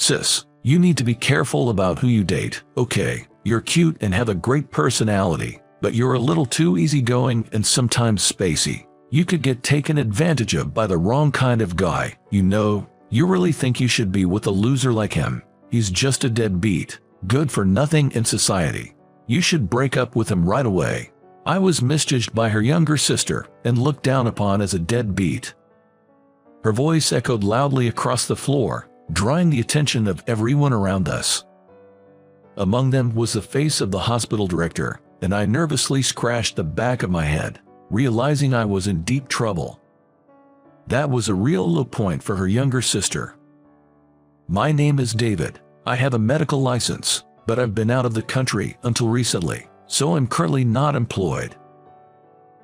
Sis, you need to be careful about who you date. Okay, you're cute and have a great personality, but you're a little too easygoing and sometimes spacey. You could get taken advantage of by the wrong kind of guy. You know, you really think you should be with a loser like him. He's just a deadbeat, good for nothing in society. You should break up with him right away. I was misjudged by her younger sister and looked down upon as a deadbeat. Her voice echoed loudly across the floor, drawing the attention of everyone around us. Among them was the face of the hospital director, and I nervously scratched the back of my head, realizing I was in deep trouble. That was a real low point for her younger sister. My name is David. I have a medical license, but I've been out of the country until recently, so I'm currently not employed.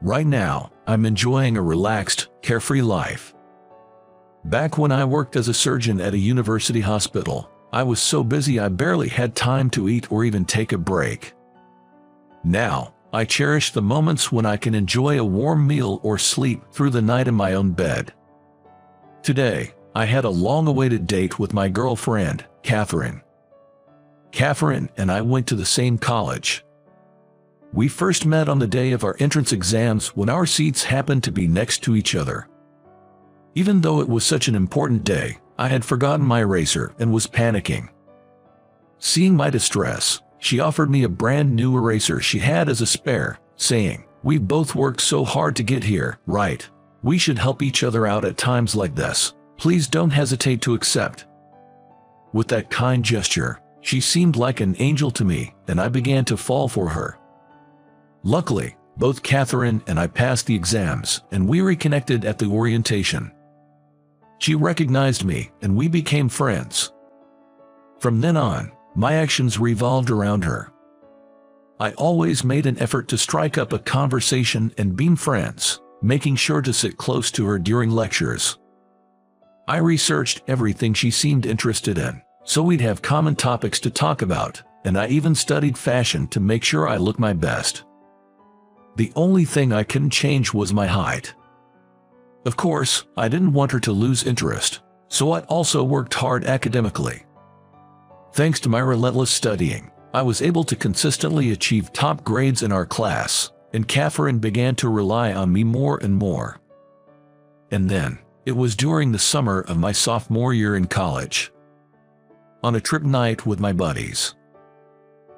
Right now, I'm enjoying a relaxed, carefree life. Back when I worked as a surgeon at a university hospital, I was so busy I barely had time to eat or even take a break. Now, I cherish the moments when I can enjoy a warm meal or sleep through the night in my own bed. Today, I had a long-awaited date with my girlfriend, Catherine. Catherine and I went to the same college. We first met on the day of our entrance exams when our seats happened to be next to each other. Even though it was such an important day, I had forgotten my eraser and was panicking. Seeing my distress, she offered me a brand new eraser she had as a spare, saying, "We've both worked so hard to get here, right? We should help each other out at times like this. Please don't hesitate to accept." With that kind gesture, she seemed like an angel to me, and I began to fall for her. Luckily, both Catherine and I passed the exams, and we reconnected at the orientation. She recognized me, and we became friends. From then on, my actions revolved around her. I always made an effort to strike up a conversation and be friends, making sure to sit close to her during lectures. I researched everything she seemed interested in, so we'd have common topics to talk about, and I even studied fashion to make sure I looked my best. The only thing I couldn't change was my height. Of course, I didn't want her to lose interest, so I also worked hard academically. Thanks to my relentless studying, I was able to consistently achieve top grades in our class, and Catherine began to rely on me more and more. And then, it was during the summer of my sophomore year in college. On a trip night with my buddies,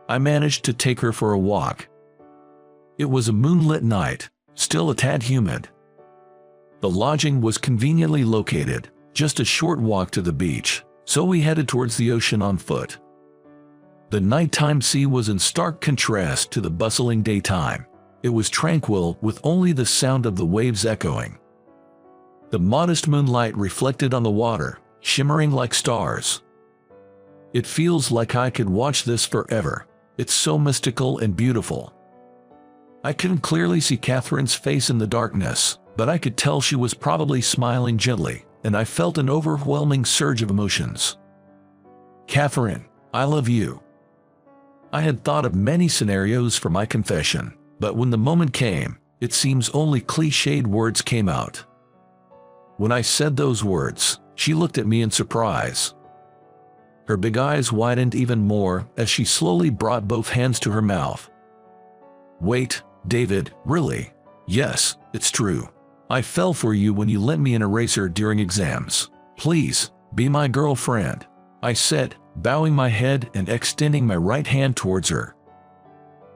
I managed to take her for a walk. It was a moonlit night, still a tad humid. The lodging was conveniently located, just a short walk to the beach, so we headed towards the ocean on foot. The nighttime sea was in stark contrast to the bustling daytime. It was tranquil with only the sound of the waves echoing. The modest moonlight reflected on the water, shimmering like stars. It feels like I could watch this forever. It's so mystical and beautiful. I couldn't clearly see Catherine's face in the darkness, but I could tell she was probably smiling gently, and I felt an overwhelming surge of emotions. "Catherine, I love you." I had thought of many scenarios for my confession, but when the moment came, it seems only cliched words came out. When I said those words, she looked at me in surprise. Her big eyes widened even more as she slowly brought both hands to her mouth. "Wait, David, really? Yes, it's true. I fell for you when you lent me an eraser during exams. Please, be my girlfriend," I said, bowing my head and extending my right hand towards her.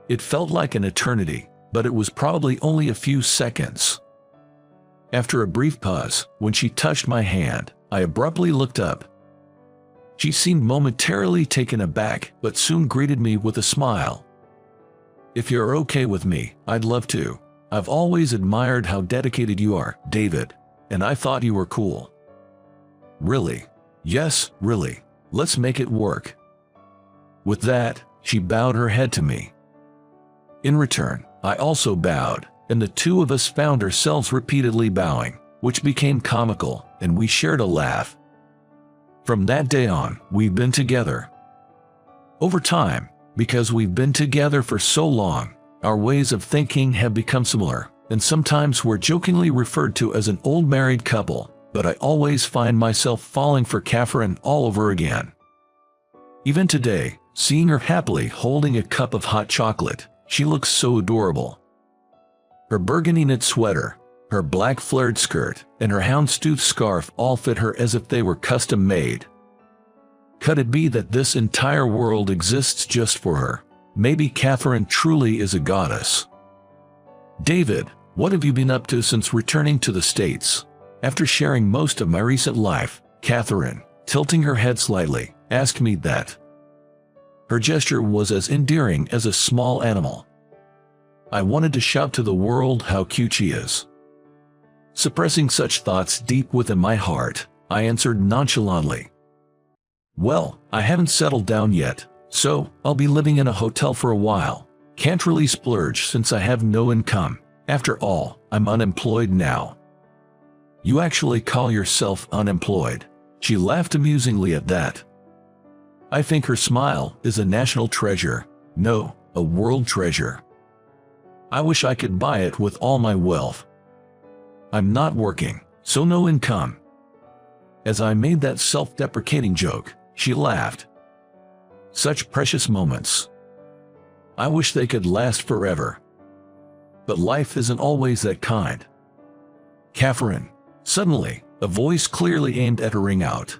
It felt like an eternity, but it was probably only a few seconds. After a brief pause, when she touched my hand, I abruptly looked up. She seemed momentarily taken aback, but soon greeted me with a smile. "If you're okay with me, I'd love to. I've always admired how dedicated you are, David, and I thought you were cool." "Really?" "Yes, really. Let's make it work." With that, she bowed her head to me. In return, I also bowed, and the two of us found ourselves repeatedly bowing, which became comical, and we shared a laugh. From that day on, we've been together. Over time, because we've been together for so long, our ways of thinking have become similar, and sometimes we're jokingly referred to as an old married couple, but I always find myself falling for Catherine all over again. Even today, seeing her happily holding a cup of hot chocolate, she looks so adorable. Her burgundy knit sweater, her black flared skirt, and her houndstooth scarf all fit her as if they were custom made. Could it be that this entire world exists just for her? Maybe Catherine truly is a goddess. David, what have you been up to since returning to the States? After sharing most of my recent life, Catherine, tilting her head slightly, asked me that. Her gesture was as endearing as a small animal. I wanted to shout to the world how cute she is. Suppressing such thoughts deep within my heart, I answered nonchalantly. Well, I haven't settled down yet, so I'll be living in a hotel for a while. Can't really splurge since I have no income. After all, I'm unemployed now. You actually call yourself unemployed? She laughed amusingly at that. I think her smile is a national treasure. No, a world treasure. I wish I could buy it with all my wealth. I'm not working, so no income. As I made that self-deprecating joke, she laughed. Such precious moments. I wish they could last forever. But life isn't always that kind. Catherine. Suddenly, a voice clearly aimed at her rang out.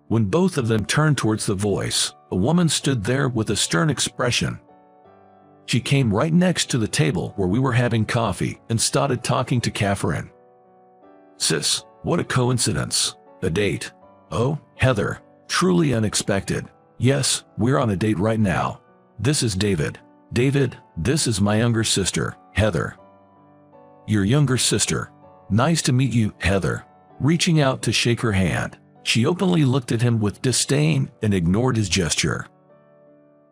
When both of them turned towards the voice, a woman stood there with a stern expression. She came right next to the table where we were having coffee and started talking to Catherine. Sis, what a coincidence. A date. Oh, Heather, truly unexpected. Yes, we're on a date right now. This is David. David, this is my younger sister, Heather. Your younger sister. Nice to meet you, Heather. Reaching out to shake her hand, she openly looked at him with disdain and ignored his gesture.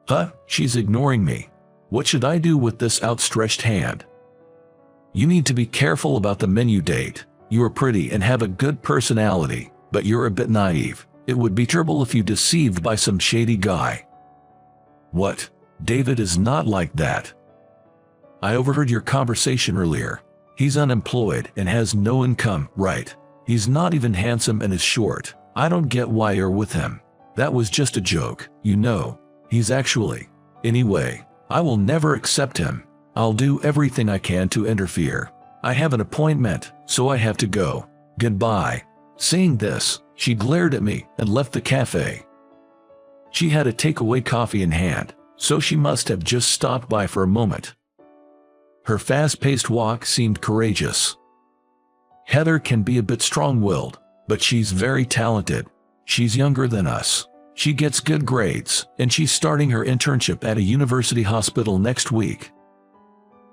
Huh, she's ignoring me. What should I do with this outstretched hand? You need to be careful about the men you date. You are pretty and have a good personality, but you're a bit naive. It would be terrible if you deceived by some shady guy. What? David is not like that. I overheard your conversation earlier. He's unemployed and has no income, right? He's not even handsome and is short. I don't get why you're with him. That was just a joke, you know. He's actually. Anyway, I will never accept him. I'll do everything I can to interfere. I have an appointment, so I have to go. Goodbye. Saying this, she glared at me and left the cafe. She had a takeaway coffee in hand, so she must have just stopped by for a moment. Her fast-paced walk seemed courageous. Heather can be a bit strong-willed, but she's very talented. She's younger than us. She gets good grades, and she's starting her internship at a university hospital next week.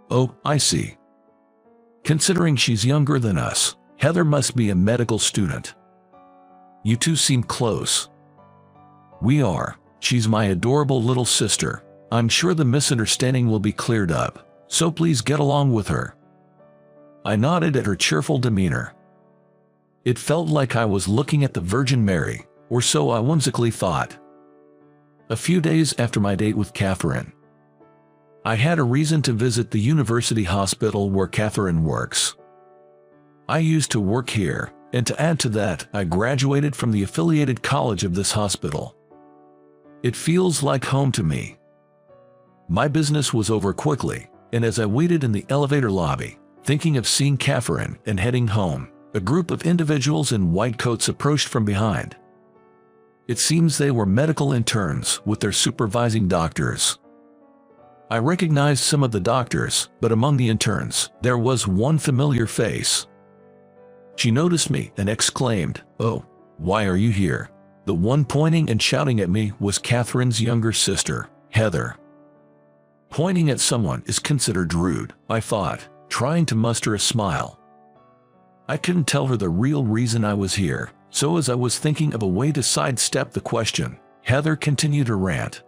Oh, I see. Considering she's younger than us, Heather must be a medical student. You two seem close. We are. She's my adorable little sister. I'm sure the misunderstanding will be cleared up, so please get along with her. I nodded at her cheerful demeanor. It felt like I was looking at the Virgin Mary, or so I whimsically thought. A few days after my date with Catherine, I had a reason to visit the university hospital where Catherine works. I used to work here, and to add to that, I graduated from the affiliated college of this hospital. It feels like home to me. My business was over quickly, and as I waited in the elevator lobby, thinking of seeing Catherine and heading home, a group of individuals in white coats approached from behind. It seems they were medical interns with their supervising doctors. I recognized some of the doctors, but among the interns, there was one familiar face. She noticed me and exclaimed, "Oh, why are you here?" The one pointing and shouting at me was Catherine's younger sister, Heather. Pointing at someone is considered rude, I thought, trying to muster a smile. I couldn't tell her the real reason I was here, so as I was thinking of a way to sidestep the question, Heather continued her rant.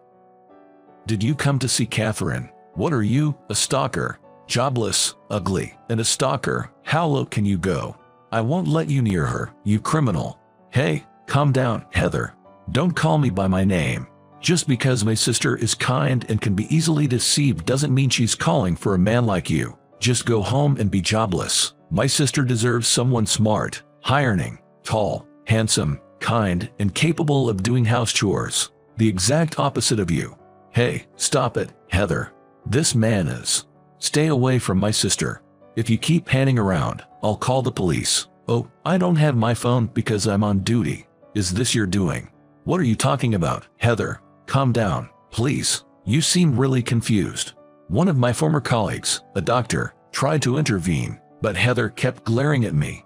"Did you come to see Catherine? What are you, a stalker? Jobless, ugly, and a stalker? How low can you go? I won't let you near her, you criminal." Hey, calm down, Heather. Don't call me by my name. Just because my sister is kind and can be easily deceived doesn't mean she's calling for a man like you. Just go home and be jobless. My sister deserves someone smart, high-earning, tall, handsome, kind, and capable of doing house chores. The exact opposite of you. Hey, stop it, Heather. This man is. Stay away from my sister. If you keep panning around, I'll call the police. Oh, I don't have my phone because I'm on duty. Is this your doing? What are you talking about, Heather? Calm down, please. You seem really confused. One of my former colleagues, a doctor, tried to intervene, but Heather kept glaring at me.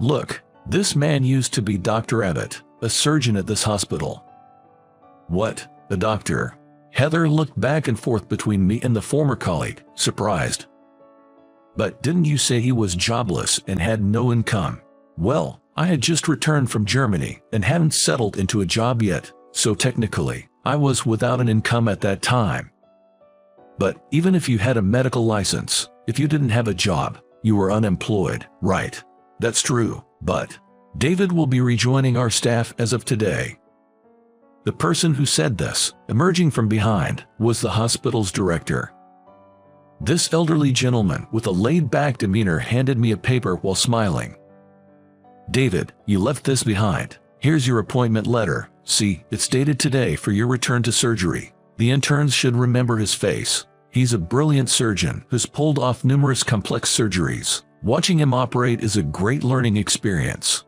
Look, this man used to be Dr. Abbott, a surgeon at this hospital. What? A doctor? Heather looked back and forth between me and the former colleague, surprised. But didn't you say he was jobless and had no income? Well, I had just returned from Germany and hadn't settled into a job yet, so technically, I was without an income at that time. But even if you had a medical license, if you didn't have a job, you were unemployed, right? That's true, but David will be rejoining our staff as of today. The person who said this, emerging from behind, was the hospital's director. This elderly gentleman with a laid-back demeanor handed me a paper while smiling. David, you left this behind. Here's your appointment letter. See, it's dated today for your return to surgery. The interns should remember his face. He's a brilliant surgeon who's pulled off numerous complex surgeries. Watching him operate is a great learning experience.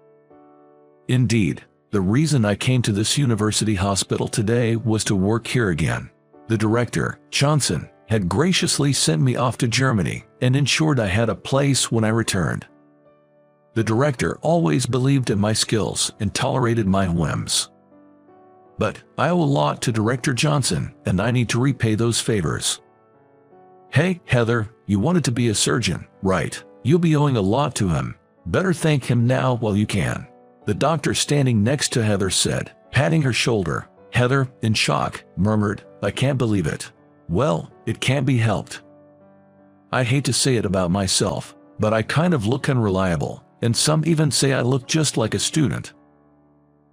Indeed, the reason I came to this university hospital today was to work here again. The director, Johnson, had graciously sent me off to Germany and ensured I had a place when I returned. The director always believed in my skills and tolerated my whims. But I owe a lot to Director Johnson, and I need to repay those favors. Hey, Heather, you wanted to be a surgeon, right? You'll be owing a lot to him. Better thank him now while you can. The doctor standing next to Heather said, patting her shoulder. Heather, in shock, murmured, I can't believe it. Well, it can't be helped. I hate to say it about myself, but I kind of look unreliable, and some even say I look just like a student.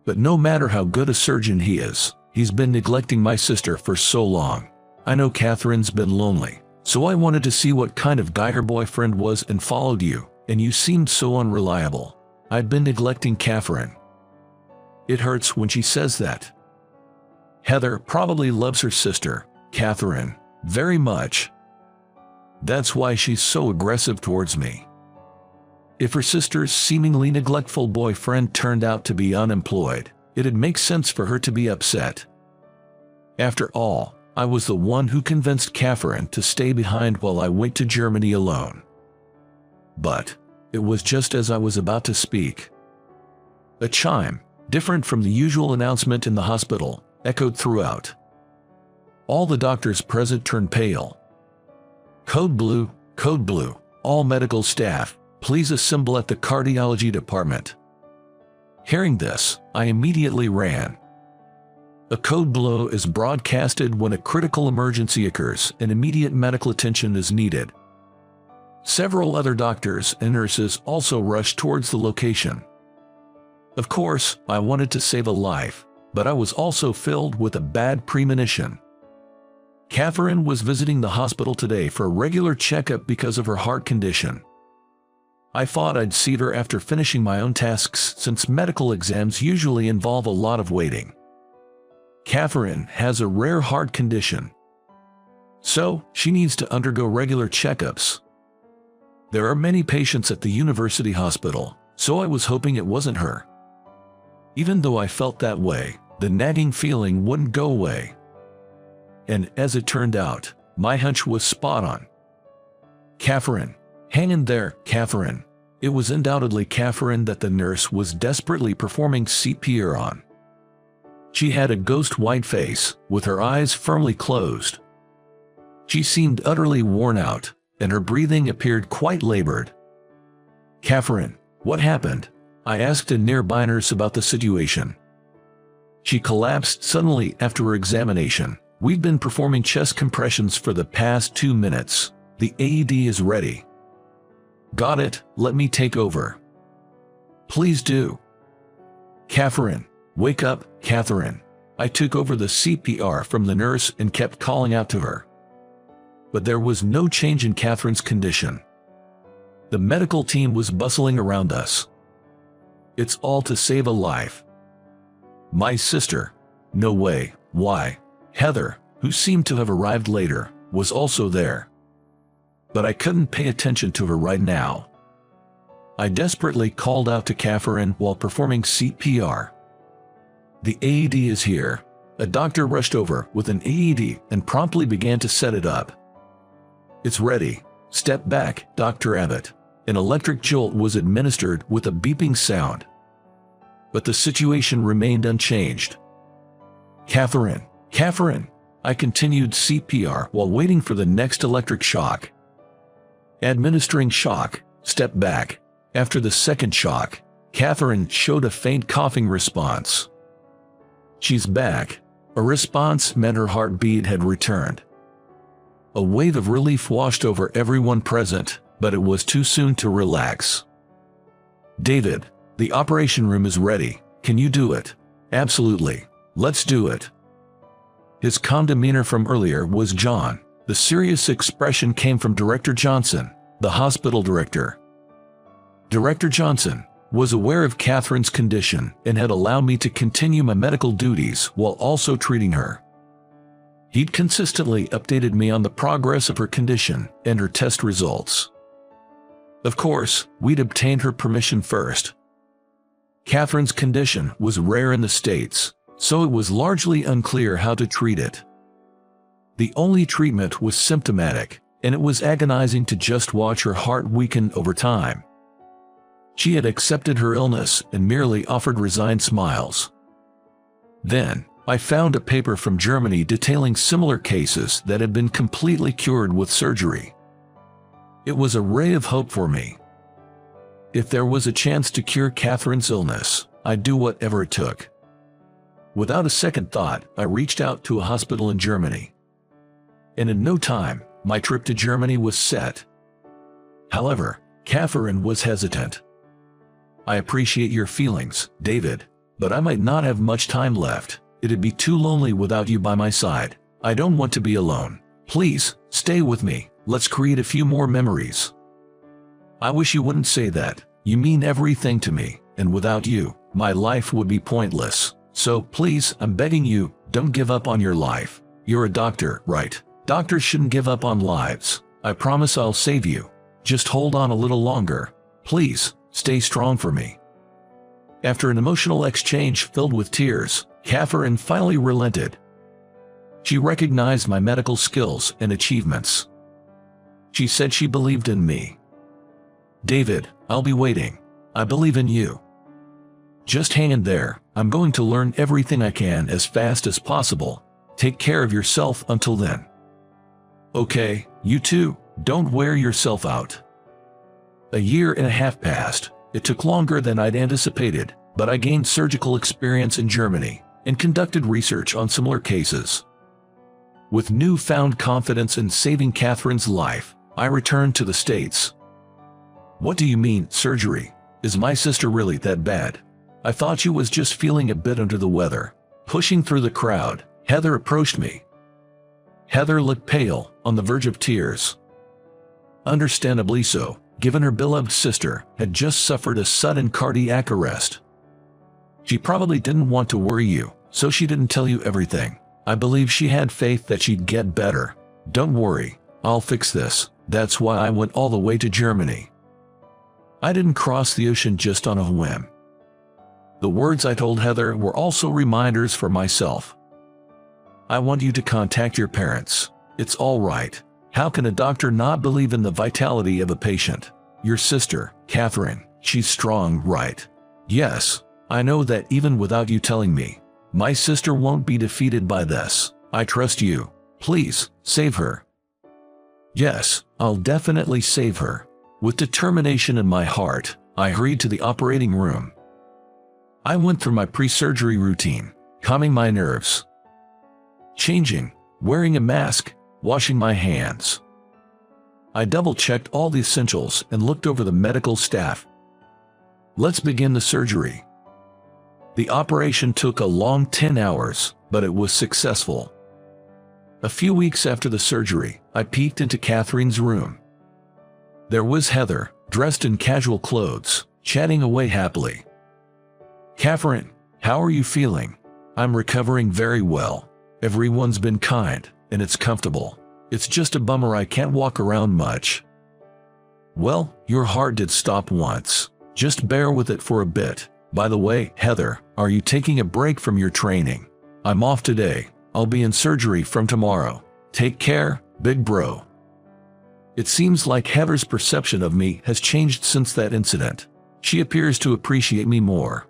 But no matter how good a surgeon he is, he's been neglecting my sister for so long. I know Catherine's been lonely, so I wanted to see what kind of guy her boyfriend was and followed you, and you seemed so unreliable. I've been neglecting Catherine. It hurts when she says that. Heather probably loves her sister, Catherine, very much. That's why she's so aggressive towards me. If her sister's seemingly neglectful boyfriend turned out to be unemployed, it'd make sense for her to be upset. After all, I was the one who convinced Catherine to stay behind while I went to Germany alone. But it was just as I was about to speak. A chime, different from the usual announcement in the hospital, echoed throughout. All the doctors present turned pale. Code blue, all medical staff, please assemble at the cardiology department. Hearing this, I immediately ran. A code blue is broadcasted when a critical emergency occurs and immediate medical attention is needed. Several other doctors and nurses also rushed towards the location. Of course, I wanted to save a life, but I was also filled with a bad premonition. Catherine was visiting the hospital today for a regular checkup because of her heart condition. I thought I'd see her after finishing my own tasks since medical exams usually involve a lot of waiting. Catherine has a rare heart condition, so she needs to undergo regular checkups. There are many patients at the university hospital, so I was hoping it wasn't her. Even though I felt that way, the nagging feeling wouldn't go away. And as it turned out, my hunch was spot on. Catherine. Hang in there, Catherine. It was undoubtedly Catherine that the nurse was desperately performing CPR on. She had a ghost white face, with her eyes firmly closed. She seemed utterly worn out, and her breathing appeared quite labored. Catherine, what happened? I asked a nearby nurse about the situation. She collapsed suddenly after her examination. We've been performing chest compressions for the past 2 minutes. The AED is ready. Got it, let me take over. Please do. Catherine, wake up, Catherine. I took over the CPR from the nurse and kept calling out to her. But there was no change in Catherine's condition. The medical team was bustling around us. It's all to save a life. My sister. No way. Why? Heather, who seemed to have arrived later, was also there. But I couldn't pay attention to her right now. I desperately called out to Catherine while performing CPR. The AED is here. A doctor rushed over with an AED and promptly began to set it up. It's ready. Step back, Dr. Abbott. An electric jolt was administered with a beeping sound. But the situation remained unchanged. Catherine, I continued CPR while waiting for the next electric shock. Administering shock, step back. After the second shock, Catherine showed a faint coughing response. She's back. A response meant her heartbeat had returned. A wave of relief washed over everyone present, but it was too soon to relax. David, the operation room is ready. Can you do it? Absolutely. Let's do it. His calm demeanor from earlier was gone. The serious expression came from Director Johnson, the hospital director. Director Johnson was aware of Catherine's condition and had allowed me to continue my medical duties while also treating her. He'd consistently updated me on the progress of her condition and her test results. Of course, we'd obtained her permission first. Catherine's condition was rare in the States, so it was largely unclear how to treat it. The only treatment was symptomatic, and it was agonizing to just watch her heart weaken over time. She had accepted her illness and merely offered resigned smiles. Then, I found a paper from Germany detailing similar cases that had been completely cured with surgery. It was a ray of hope for me. If there was a chance to cure Catherine's illness, I'd do whatever it took. Without a second thought, I reached out to a hospital in Germany. And in no time, my trip to Germany was set. However, Catherine was hesitant. I appreciate your feelings, David, but I might not have much time left. It'd be too lonely without you by my side. I don't want to be alone. Please, stay with me. Let's create a few more memories. I wish you wouldn't say that. You mean everything to me, and without you, my life would be pointless. So please, I'm begging you, don't give up on your life. You're a doctor, right? Doctors shouldn't give up on lives. I promise I'll save you. Just hold on a little longer. Please, stay strong for me. After an emotional exchange filled with tears, Catherine finally relented. She recognized my medical skills and achievements. She said she believed in me. David, I'll be waiting. I believe in you. Just hang in there. I'm going to learn everything I can as fast as possible. Take care of yourself until then. Okay, you too, don't wear yourself out. A year and a half passed. It took longer than I'd anticipated, but I gained surgical experience in Germany and conducted research on similar cases. With newfound confidence in saving Catherine's life, I returned to the States. What do you mean, surgery? Is my sister really that bad? I thought she was just feeling a bit under the weather. Pushing through the crowd, Heather approached me. Heather looked pale, on the verge of tears. Understandably so, given her beloved sister had just suffered a sudden cardiac arrest. She probably didn't want to worry you, so she didn't tell you everything. I believe she had faith that she'd get better. Don't worry, I'll fix this. That's why I went all the way to Germany. I didn't cross the ocean just on a whim. The words I told Heather were also reminders for myself. I want you to contact your parents. It's all right. How can a doctor not believe in the vitality of a patient? Your sister, Catherine, she's strong, right? Yes, I know that even without you telling me. My sister won't be defeated by this. I trust you. Please, save her. Yes, I'll definitely save her. With determination in my heart, I hurried to the operating room. I went through my pre-surgery routine, calming my nerves. Changing, wearing a mask, washing my hands. I double-checked all the essentials and looked over the medical staff. Let's begin the surgery. The operation took a long 10 hours, but it was successful. A few weeks after the surgery, I peeked into Catherine's room. There was Heather, dressed in casual clothes, chatting away happily. Catherine, how are you feeling? I'm recovering very well. Everyone's been kind, and it's comfortable. It's just a bummer I can't walk around much." "Well, your heart did stop once. Just bear with it for a bit. By the way, Heather, are you taking a break from your training?" "I'm off today. I'll be in surgery from tomorrow. Take care, big bro." It seems like Heather's perception of me has changed since that incident. She appears to appreciate me more.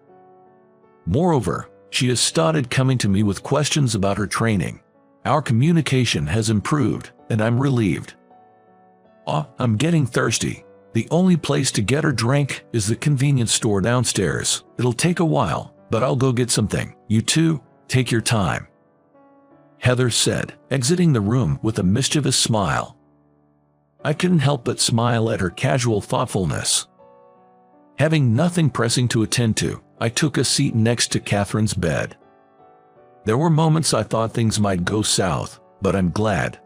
Moreover, she has started coming to me with questions about her training. Our communication has improved, and I'm relieved. "Oh, I'm getting thirsty. The only place to get a drink is the convenience store downstairs. It'll take a while, but I'll go get something. You too, take your time," Heather said, exiting the room with a mischievous smile. I couldn't help but smile at her casual thoughtfulness. Having nothing pressing to attend to, I took a seat next to Catherine's bed. There were moments I thought things might go south, but I'm glad.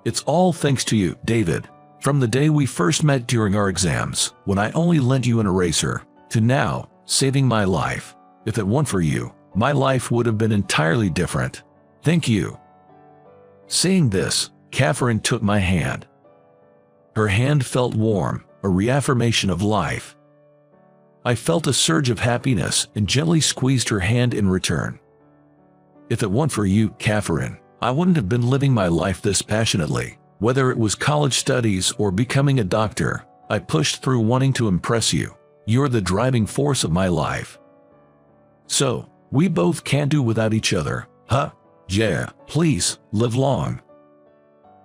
"It's all thanks to you, David. From the day we first met during our exams, when I only lent you an eraser, to now, saving my life. If it weren't for you, my life would have been entirely different. Thank you." Saying this, Catherine took my hand. Her hand felt warm, a reaffirmation of life. I felt a surge of happiness and gently squeezed her hand in return. "If it weren't for you, Catherine, I wouldn't have been living my life this passionately. Whether it was college studies or becoming a doctor, I pushed through wanting to impress you. You're the driving force of my life. So, we both can't do without each other, huh? Yeah, please, live long."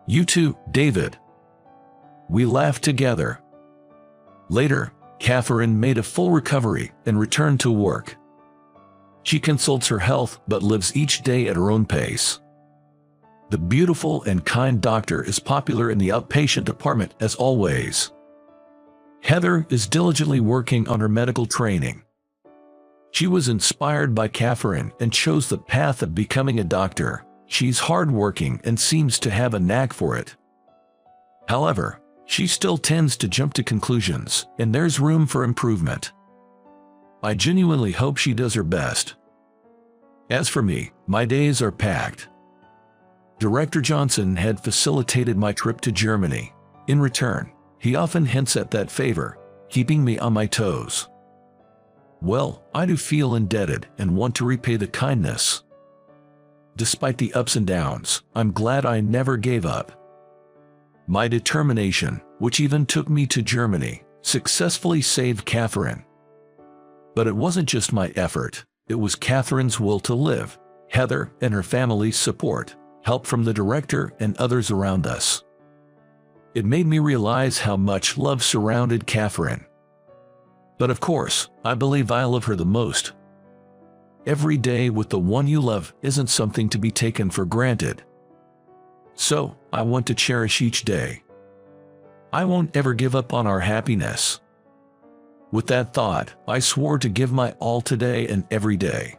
"You too, David." We laughed together. Later, Catherine made a full recovery and returned to work. She consults her health but lives each day at her own pace. The beautiful and kind doctor is popular in the outpatient department as always. Heather is diligently working on her medical training. She was inspired by Catherine and chose the path of becoming a doctor. She's hardworking and seems to have a knack for it. However, she still tends to jump to conclusions, and there's room for improvement. I genuinely hope she does her best. As for me, my days are packed. Director Johnson had facilitated my trip to Germany. In return, he often hints at that favor, keeping me on my toes. Well, I do feel indebted and want to repay the kindness. Despite the ups and downs, I'm glad I never gave up. My determination, which even took me to Germany, successfully saved Catherine. But it wasn't just my effort, it was Catherine's will to live, Heather and her family's support, help from the director and others around us. It made me realize how much love surrounded Catherine. But of course, I believe I love her the most. Every day with the one you love isn't something to be taken for granted. So, I want to cherish each day. I won't ever give up on our happiness. With that thought, I swore to give my all today and every day.